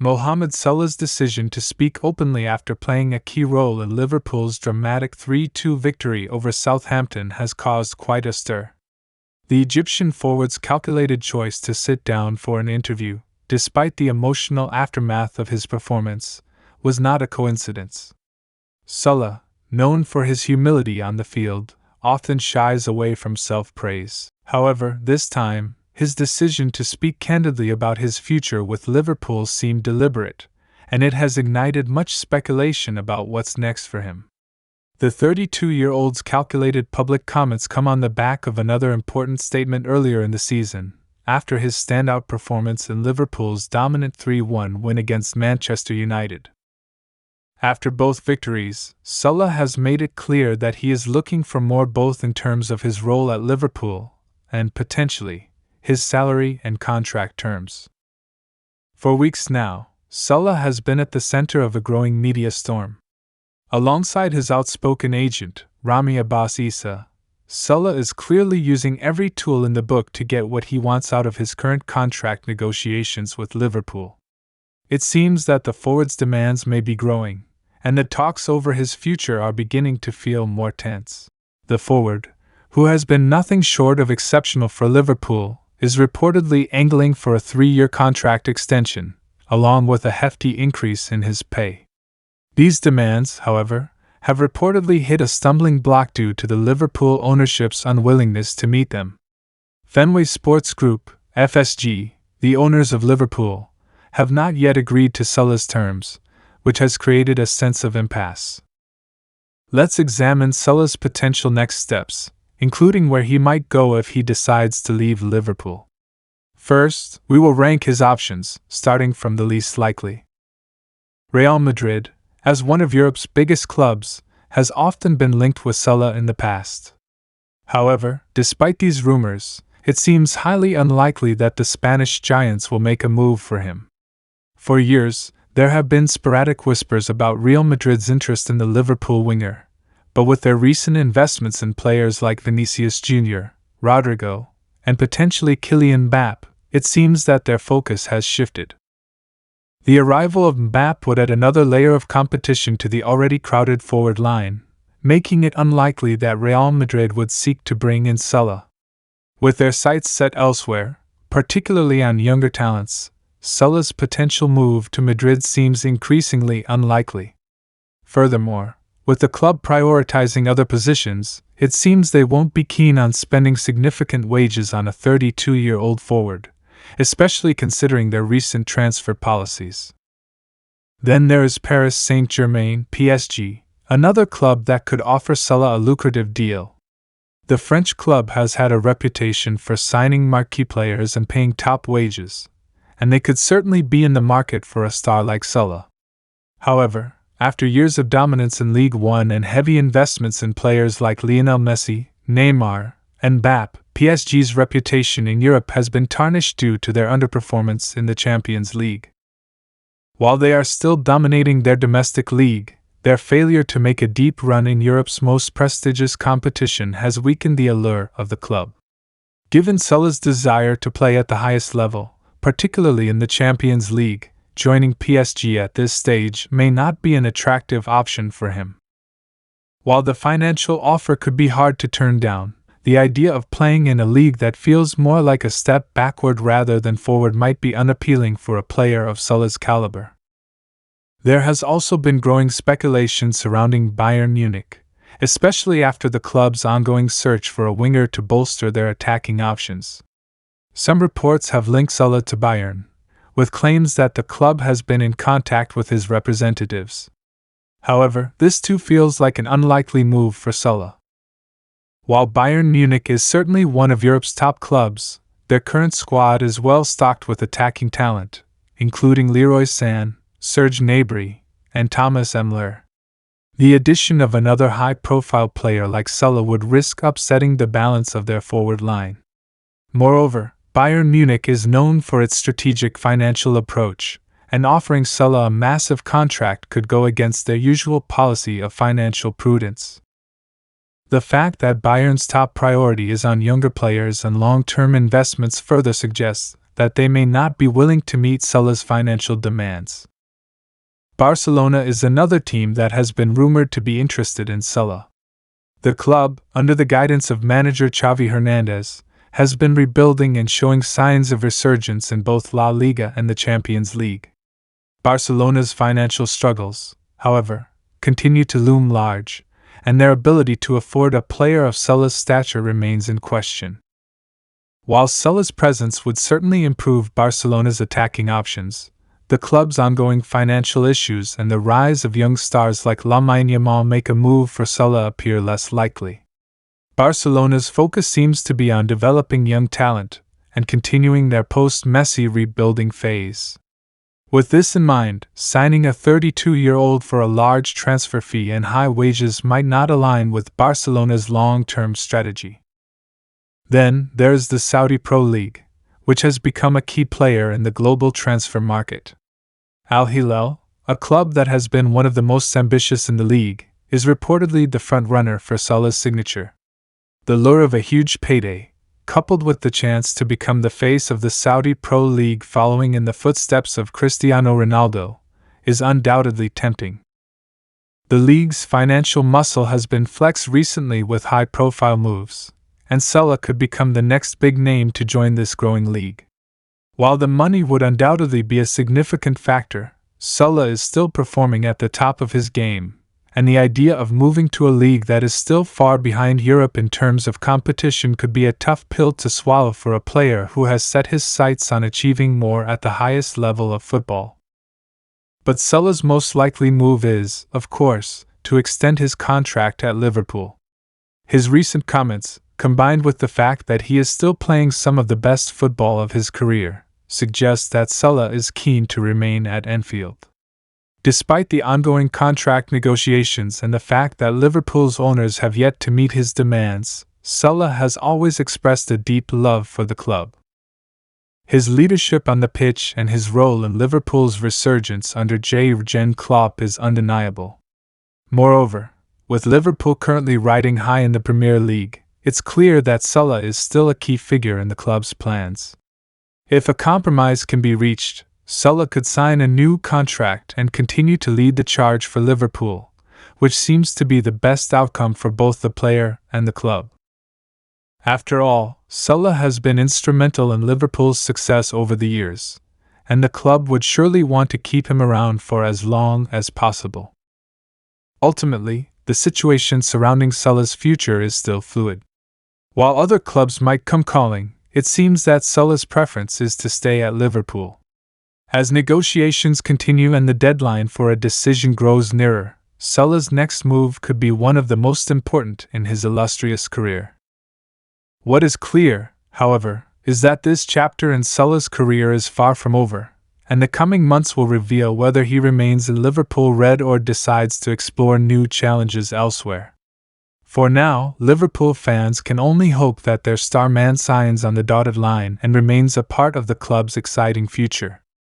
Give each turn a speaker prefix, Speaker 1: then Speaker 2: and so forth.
Speaker 1: Mohamed Salah's decision to speak openly after playing a key role in Liverpool's dramatic 3-2 victory over Southampton has caused quite a stir. The Egyptian forward's calculated choice to sit down for an interview, despite the emotional aftermath of his performance, was not a coincidence. Salah, known for his humility on the field, often shies away from self-praise. However, this time, his decision to speak candidly about his future with Liverpool seemed deliberate, and it has ignited much speculation about what's next for him. The 32-year-old's calculated public comments come on the back of another important statement earlier in the season, after his standout performance in Liverpool's dominant 3-1 win against Manchester United. After both victories, Salah has made it clear that he is looking for more, both in terms of his role at Liverpool and, potentially, his salary and contract terms. For weeks now, Salah has been at the center of a growing media storm. Alongside his outspoken agent, Rami Abbas Issa, Salah is clearly using every tool in the book to get what he wants out of his current contract negotiations with Liverpool. It seems that the forward's demands may be growing, and the talks over his future are beginning to feel more tense. The forward, who has been nothing short of exceptional for Liverpool, is reportedly angling for a 3-year contract extension, along with a hefty increase in his pay. These demands, however, have reportedly hit a stumbling block due to the Liverpool ownership's unwillingness to meet them. Fenway Sports Group, FSG, the owners of Liverpool, have not yet agreed to Salah's terms, which has created a sense of impasse. Let's examine Salah's potential next steps, including where he might go if he decides to leave Liverpool. First, we will rank his options, starting from the least likely. Real Madrid, as one of Europe's biggest clubs, has often been linked with Salah in the past. However, despite these rumors, it seems highly unlikely that the Spanish giants will make a move for him. For years, there have been sporadic whispers about Real Madrid's interest in the Liverpool winger, but with their recent investments in players like Vinicius Jr., Rodrigo, and potentially Kylian Mbappé, it seems that their focus has shifted. The arrival of Mbappé would add another layer of competition to the already crowded forward line, making it unlikely that Real Madrid would seek to bring in Salah. With their sights set elsewhere, particularly on younger talents, Salah's potential move to Madrid seems increasingly unlikely. Furthermore, with the club prioritizing other positions, it seems they won't be keen on spending significant wages on a 32-year-old forward, especially considering their recent transfer policies. Then there is Paris Saint-Germain, PSG, another club that could offer Salah a lucrative deal. The French club has had a reputation for signing marquee players and paying top wages, and they could certainly be in the market for a star like Salah. However, after years of dominance in Ligue 1 and heavy investments in players like Lionel Messi, Neymar, and Mbappé, PSG's reputation in Europe has been tarnished due to their underperformance in the Champions League. While they are still dominating their domestic league, their failure to make a deep run in Europe's most prestigious competition has weakened the allure of the club. Given Salah's desire to play at the highest level, particularly in the Champions League, joining PSG at this stage may not be an attractive option for him. While the financial offer could be hard to turn down, the idea of playing in a league that feels more like a step backward rather than forward might be unappealing for a player of Salah's caliber. There has also been growing speculation surrounding Bayern Munich, especially after the club's ongoing search for a winger to bolster their attacking options. Some reports have linked Salah to Bayern, with claims that the club has been in contact with his representatives. However, this too feels like an unlikely move for Salah. While Bayern Munich is certainly one of Europe's top clubs, their current squad is well stocked with attacking talent, including Leroy Sané, Serge Gnabry, and Thomas Müller. The addition of another high-profile player like Salah would risk upsetting the balance of their forward line. Moreover, Bayern Munich is known for its strategic financial approach, and offering Salah a massive contract could go against their usual policy of financial prudence. The fact that Bayern's top priority is on younger players and long-term investments further suggests that they may not be willing to meet Salah's financial demands. Barcelona is another team that has been rumored to be interested in Salah. The club, under the guidance of manager Xavi Hernandez, has been rebuilding and showing signs of resurgence in both La Liga and the Champions League. Barcelona's financial struggles, however, continue to loom large, and their ability to afford a player of Salah's stature remains in question. While Salah's presence would certainly improve Barcelona's attacking options, the club's ongoing financial issues and the rise of young stars like Lamine Yamal make a move for Salah appear less likely. Barcelona's focus seems to be on developing young talent and continuing their post-Messi rebuilding phase. With this in mind, signing a 32-year-old for a large transfer fee and high wages might not align with Barcelona's long-term strategy. Then, there's the Saudi Pro League, which has become a key player in the global transfer market. Al-Hilal, a club that has been one of the most ambitious in the league, is reportedly the front-runner for Salah's signature. The lure of a huge payday, coupled with the chance to become the face of the Saudi Pro League following in the footsteps of Cristiano Ronaldo, is undoubtedly tempting. The league's financial muscle has been flexed recently with high-profile moves, and Salah could become the next big name to join this growing league. While the money would undoubtedly be a significant factor, Salah is still performing at the top of his game, and the idea of moving to a league that is still far behind Europe in terms of competition could be a tough pill to swallow for a player who has set his sights on achieving more at the highest level of football. But Salah's most likely move is, of course, to extend his contract at Liverpool. His recent comments, combined with the fact that he is still playing some of the best football of his career, suggest that Salah is keen to remain at Anfield. Despite the ongoing contract negotiations and the fact that Liverpool's owners have yet to meet his demands, Salah has always expressed a deep love for the club. His leadership on the pitch and his role in Liverpool's resurgence under Jurgen Klopp is undeniable. Moreover, with Liverpool currently riding high in the Premier League, it's clear that Salah is still a key figure in the club's plans. If a compromise can be reached, Salah could sign a new contract and continue to lead the charge for Liverpool, which seems to be the best outcome for both the player and the club. After all, Salah has been instrumental in Liverpool's success over the years, and the club would surely want to keep him around for as long as possible. Ultimately, the situation surrounding Salah's future is still fluid. While other clubs might come calling, it seems that Salah's preference is to stay at Liverpool. As negotiations continue and the deadline for a decision grows nearer, Salah's next move could be one of the most important in his illustrious career. What is clear, however, is that this chapter in Salah's career is far from over, and the coming months will reveal whether he remains in Liverpool red or decides to explore new challenges elsewhere. For now, Liverpool fans can only hope that their star man signs on the dotted line and remains a part of the club's exciting future.